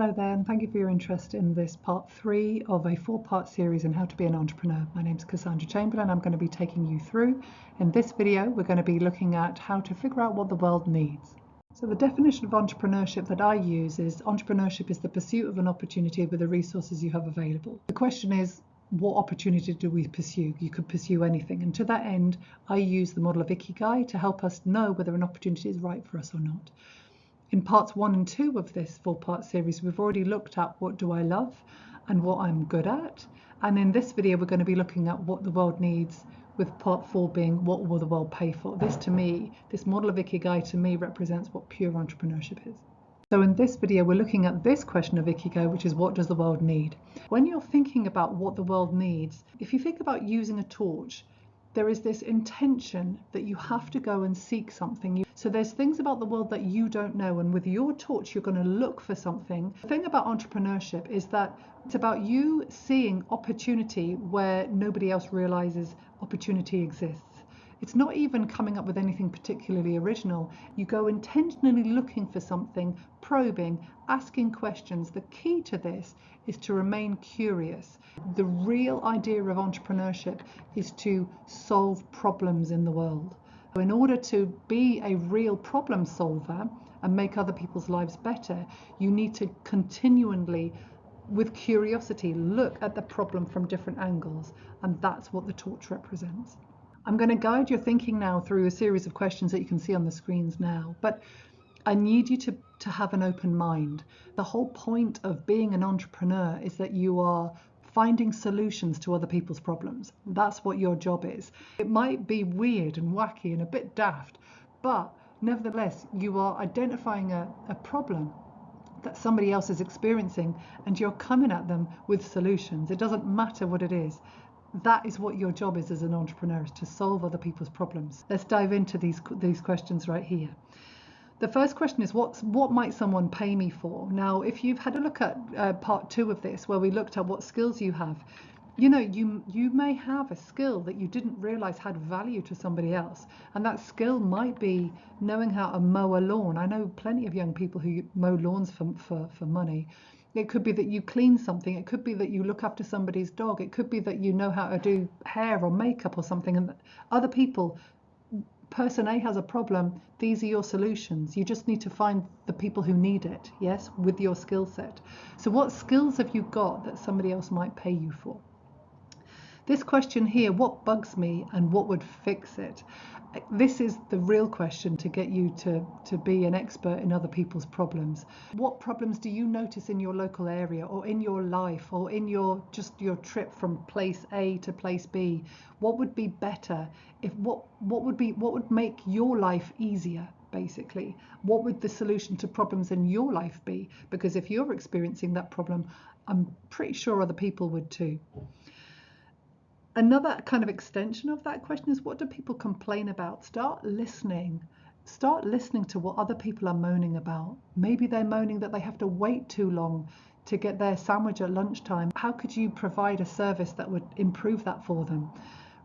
Hello there, and thank you for your interest in this part 3 of a 4-part series on how to be an entrepreneur. My name is Cassandra Chamberlain. I'm going to be taking you through. In this video, we're going to be looking at how to figure out what the world needs. So the definition of entrepreneurship that I use is entrepreneurship is the pursuit of an opportunity with the resources you have available. The question is, what opportunity do we pursue? You could pursue anything. And to that end, I use the model of Ikigai to help us know whether an opportunity is right for us or not. In parts 1 and 2 of this 4-part series, we've already looked at what do I love and what I'm good at. And in this video, we're going to be looking at what the world needs, with part 4 being what will the world pay for. This model of Ikigai to me represents what pure entrepreneurship is. So in this video, we're looking at this question of Ikigai, which is what does the world need? When you're thinking about what the world needs, if you think about using a torch, there is this intention that you have to go and seek something. So there's things about the world that you don't know, and with your torch you're going to look for something. The thing about entrepreneurship is that it's about you seeing opportunity where nobody else realizes opportunity exists. It's not even coming up with anything particularly original. You go intentionally looking for something, probing, asking questions. The key to this is to remain curious. The real idea of entrepreneurship is to solve problems in the world. So in order to be a real problem solver and make other people's lives better, you need to continually, with curiosity, look at the problem from different angles, and that's what the torch represents. I'm going to guide your thinking now through a series of questions that you can see on the screens now, but I need you to have an open mind. The whole point of being an entrepreneur is that you are finding solutions to other people's problems. That's what your job is. It might be weird and wacky and a bit daft, but nevertheless, you are identifying a problem that somebody else is experiencing, and you're coming at them with solutions. It doesn't matter what it is. That is what your job is as an entrepreneur, is to solve other people's problems. Let's dive into these questions right here. The first question is, what might someone pay me for? Now, if you've had a look at part 2 of this, where we looked at what skills you have, you may have a skill that you didn't realize had value to somebody else, and that skill might be knowing how to mow a lawn. I know plenty of young people who mow lawns for money. It could be that you clean something. It could be that you look after somebody's dog. It could be that you know how to do hair or makeup or something. And other people, person A has a problem. These are your solutions. You just need to find the people who need it, yes, with your skill set. So what skills have you got that somebody else might pay you for? This question here, what bugs me and what would fix it? This is the real question to get you to be an expert in other people's problems. What problems do you notice in your local area, or in your life, or in your trip from place A to place B? What would be better? What would make your life easier? Basically, what would the solution to problems in your life be? Because if you're experiencing that problem, I'm pretty sure other people would too. Another kind of extension of that question is, what do people complain about? Start listening to what other people are moaning about. Maybe they're moaning that they have to wait too long to get their sandwich at lunchtime. How could you provide a service that would improve that for them?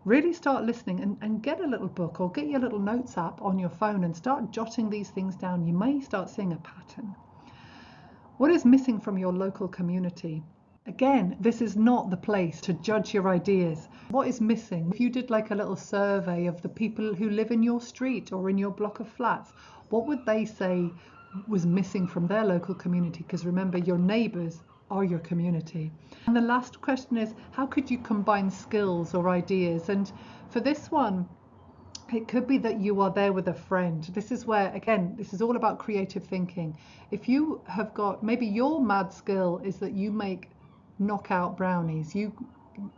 Really start listening, and get a little book or get your little notes app on your phone and start jotting these things down. You may start seeing a pattern. What is missing from your local community? Again, this is not the place to judge your ideas. What is missing? If you did like a little survey of the people who live in your street or in your block of flats, what would they say was missing from their local community? Because remember, your neighbours are your community. And the last question is, how could you combine skills or ideas? And for this one, it could be that you are there with a friend. This is where, again, this is all about creative thinking. If you have got, maybe your mad skill is that you make knockout brownies.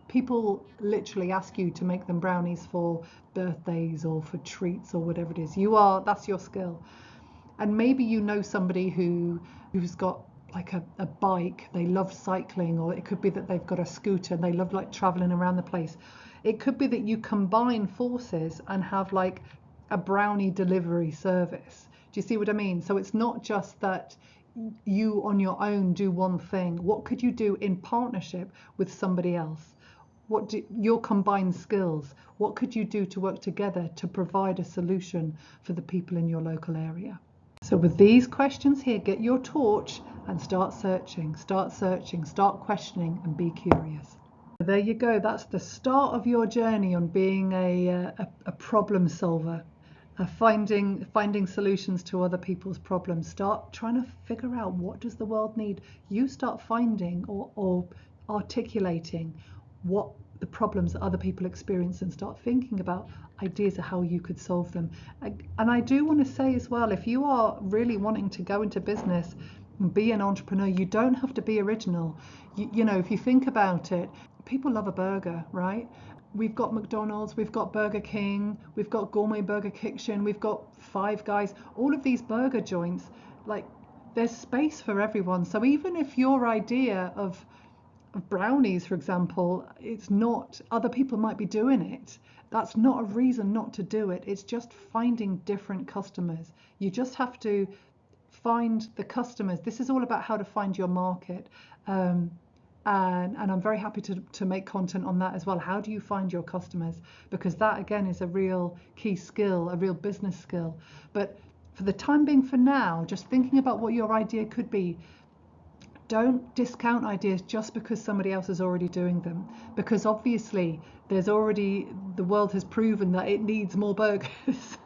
People literally ask you to make them brownies for birthdays or for treats or whatever it is. That's your skill. And maybe you know somebody who's got like a bike, they love cycling, or it could be that they've got a scooter and they love like traveling around the place. It could be that you combine forces and have like a brownie delivery service. Do you see what I mean? So it's not just that you on your own do one thing. What could you do in partnership with somebody else? Your combined skills, what could you do to work together to provide a solution for the people in your local area? So with these questions here, get your torch and start searching, start questioning, and be curious. There you go. That's the start of your journey on being a problem solver, finding solutions to other people's problems. Start trying to figure out, what does the world need? You start finding or articulating what the problems that other people experience, and start thinking about ideas of how you could solve them. And I do want to say as well, if you are really wanting to go into business and be an entrepreneur, you don't have to be original. You know, if you think about it, people love a burger, right? We've got McDonald's, we've got Burger King, we've got Gourmet Burger Kitchen, we've got Five Guys, all of these burger joints. Like, there's space for everyone. So even if your idea of brownies, for example, it's not, other people might be doing it, that's not a reason not to do it. It's just finding different customers. You just have to find the customers. This is all about how to find your market. And I'm very happy to make content on that as well. How do you find your customers? Because that, again, is a real key skill, a real business skill. But for the time being, for now, just thinking about what your idea could be. Don't discount ideas just because somebody else is already doing them, because obviously the world has proven that it needs more burgers.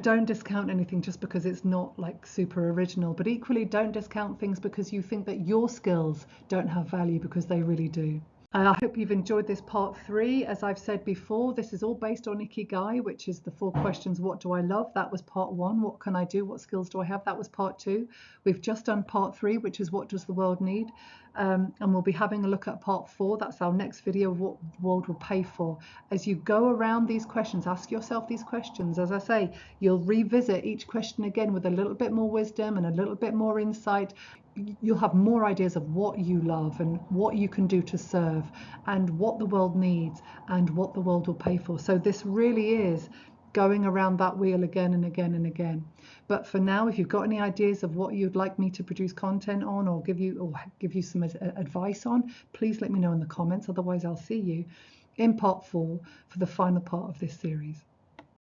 Don't discount anything just because it's not like super original, but equally don't discount things because you think that your skills don't have value, because they really do. I hope you've enjoyed this part 3. As I've said before, this is all based on Ikigai, which is the 4 questions. What do I love? That was part 1. What can I do? What skills do I have? That was part 2. We've just done part 3, which is what does the world need? And we'll be having a look at part 4. That's our next video, what the world will pay for. As you go around these questions, ask yourself these questions. As I say, you'll revisit each question again with a little bit more wisdom and a little bit more insight. You'll have more ideas of what you love and what you can do to serve and what the world needs and what the world will pay for. So this really is going around that wheel again and again and again. But for now, if you've got any ideas of what you'd like me to produce content on, or give you some advice on, please let me know in the comments. Otherwise, I'll see you in part 4 for the final part of this series.